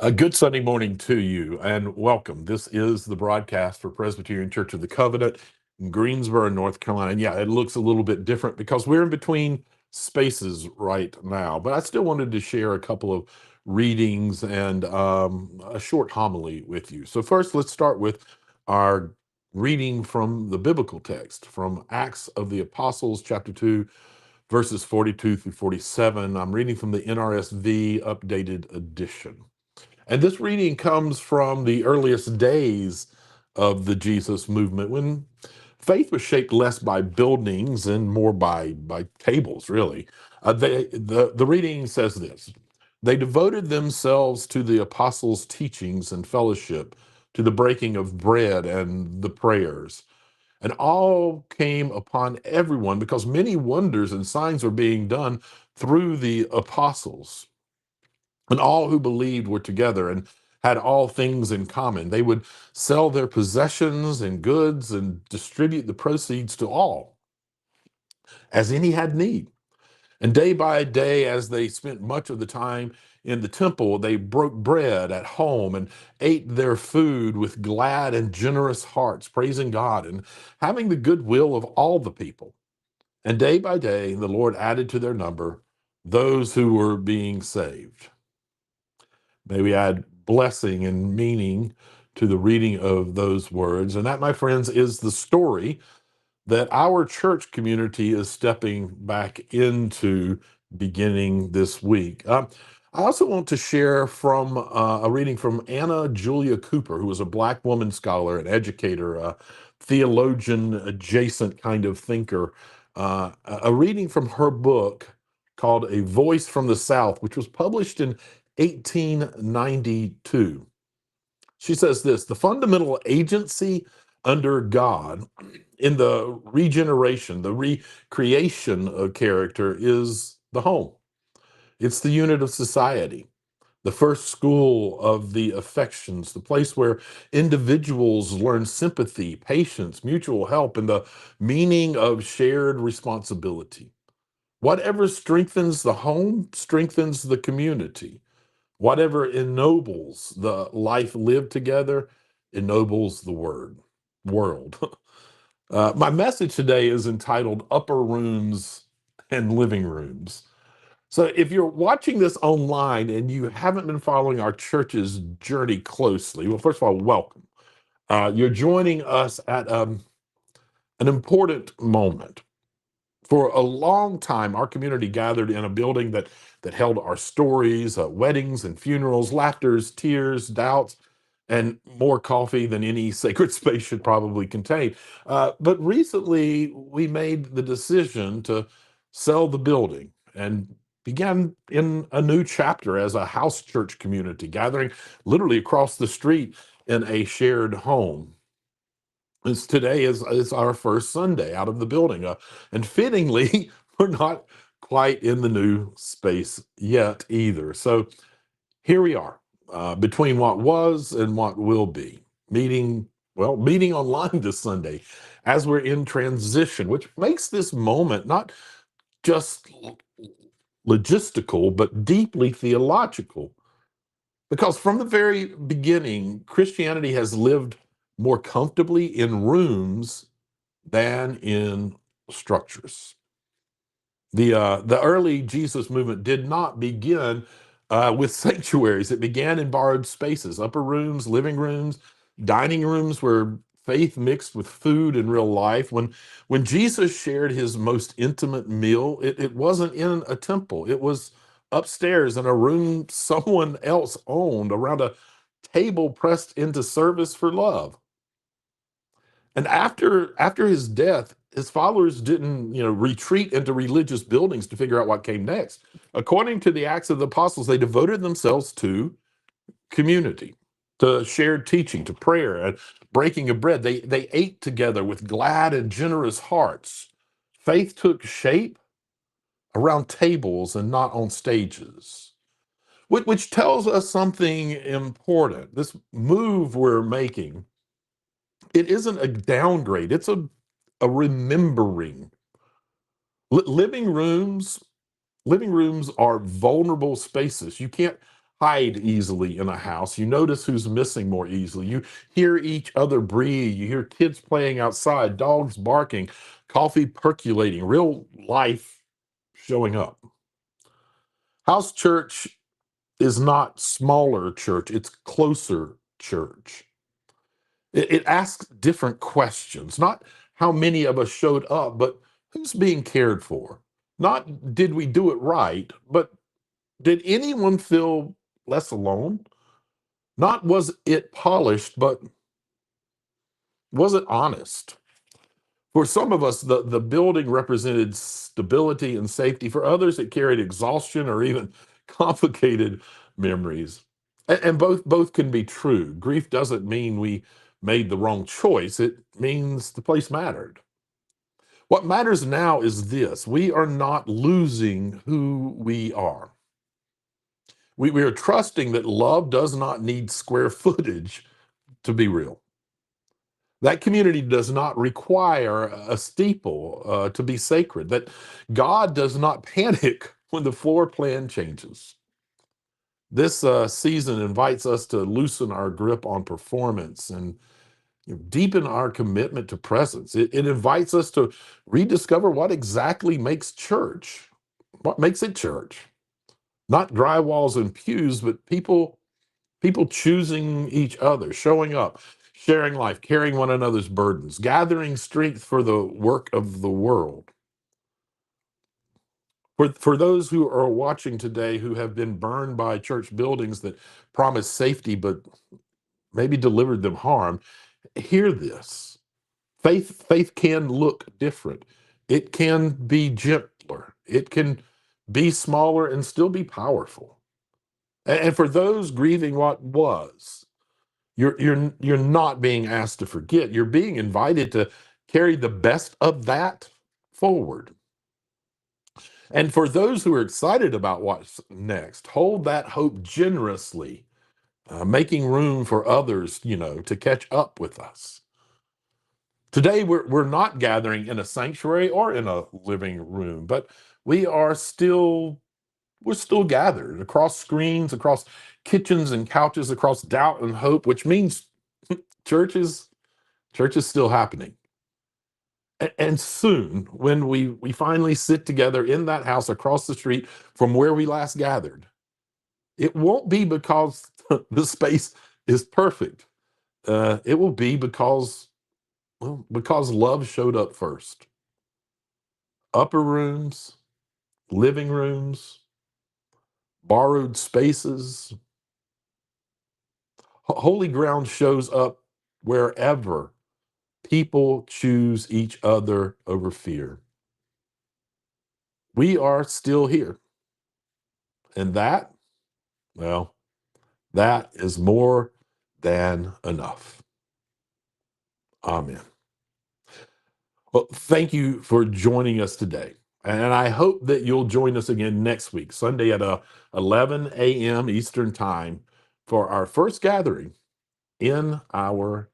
A good Sunday morning to you and welcome. This is the broadcast for Presbyterian Church of the Covenant in Greensboro, North Carolina. And yeah, it looks a little bit different because we're in between spaces right now. But I still wanted to share a couple of readings and a short homily with you. So, first, let's start with our reading from the biblical text from Acts of the Apostles, chapter 2, verses 42 through 47. I'm reading from the NRSV updated edition. And this reading comes from the earliest days of the Jesus movement when faith was shaped less by buildings and more by tables, really. The reading says this: They devoted themselves to the apostles' teachings and fellowship, to the breaking of bread and the prayers. And all came upon everyone because many wonders and signs were being done through the apostles. And all who believed were together and had all things in common. They would sell their possessions and goods and distribute the proceeds to all as any had need. And day by day, as they spent much of the time in the temple, they broke bread at home and ate their food with glad and generous hearts, praising God and having the goodwill of all the people. And day by day, the Lord added to their number those who were being saved. May we add blessing and meaning to the reading of those words. And that, my friends, is the story that our church community is stepping back into beginning this week. I also want to share from a reading from Anna Julia Cooper, who was a Black woman scholar, an educator, a theologian adjacent kind of thinker, a reading from her book called A Voice from the South, which was published in 1892. She says this: the fundamental agency under God in the regeneration, the recreation of character is the home. It's the unit of society, the first school of the affections, the place where individuals learn sympathy, patience, mutual help, and the meaning of shared responsibility. Whatever strengthens the home strengthens the community. Whatever ennobles the life lived together ennobles the world. My message today is entitled Upper Rooms and Living Rooms. So if you're watching this online and you haven't been following our church's journey closely, well, first of all, welcome. You're joining us at an important moment. For a long time, our community gathered in a building that held our stories, weddings and funerals, laughters, tears, doubts, and more coffee than any sacred space should probably contain. But recently, we made the decision to sell the building and began in a new chapter as a house church community, gathering literally across the street in a shared home. Today is our first Sunday out of the building. And fittingly, we're not quite in the new space yet either. So here we are, between what was and what will be, meeting online this Sunday as we're in transition, which makes this moment not just logistical, but deeply theological. Because from the very beginning, Christianity has lived more comfortably in rooms than in structures. The early Jesus movement did not begin with sanctuaries. It began in borrowed spaces, upper rooms, living rooms, dining rooms where faith mixed with food and real life. When Jesus shared his most intimate meal, it wasn't in a temple. It was upstairs in a room someone else owned, around a table pressed into service for love. And after his death, his followers didn't, retreat into religious buildings to figure out what came next. According to the Acts of the Apostles, they devoted themselves to community, to shared teaching, to prayer, and breaking of bread. They ate together with glad and generous hearts. Faith took shape around tables and not on stages, which tells us something important. This move we're making, it isn't a downgrade, it's a remembering. Living rooms are vulnerable spaces. You can't hide easily in a house. You notice who's missing more easily. You hear each other breathe. You hear kids playing outside, dogs barking, coffee percolating, real life showing up. House church is not smaller church, it's closer church. It asks different questions, not how many of us showed up, but who's being cared for? Not did we do it right, but did anyone feel less alone? Not was it polished, but was it honest? For some of us, the building represented stability and safety. For others, it carried exhaustion or even complicated memories. And both can be true. Grief doesn't mean we made the wrong choice. It means the place mattered. What matters now is this: we are not losing who we are. We are trusting that love does not need square footage to be real. That community does not require a steeple to be sacred, that God does not panic when the floor plan changes. This season invites us to loosen our grip on performance and deepen our commitment to presence. It invites us to rediscover what exactly makes church, what makes it church. Not drywalls and pews, but people choosing each other, showing up, sharing life, carrying one another's burdens, gathering strength for the work of the world. For those who are watching today who have been burned by church buildings that promise safety but maybe delivered them harm, hear this. Faith can look different. It can be gentler. It can be smaller and still be powerful. And for those grieving what was, you're not being asked to forget. You're being invited to carry the best of that forward. And for those who are excited about what's next, hold that hope generously, making room for others, to catch up with us. Today, we're not gathering in a sanctuary or in a living room, but we are still we're still gathered across screens, across kitchens and couches, across doubt and hope, which means church is church is still happening. And soon, when we finally sit together in that house across the street from where we last gathered, it won't be because the space is perfect. It will be because love showed up first. Upper rooms, living rooms, borrowed spaces. Holy ground shows up wherever people choose each other over fear. We are still here. And well, that is more than enough. Amen. Well, thank you for joining us today. And I hope that you'll join us again next week, Sunday at 11 a.m. Eastern Time, for our first gathering in our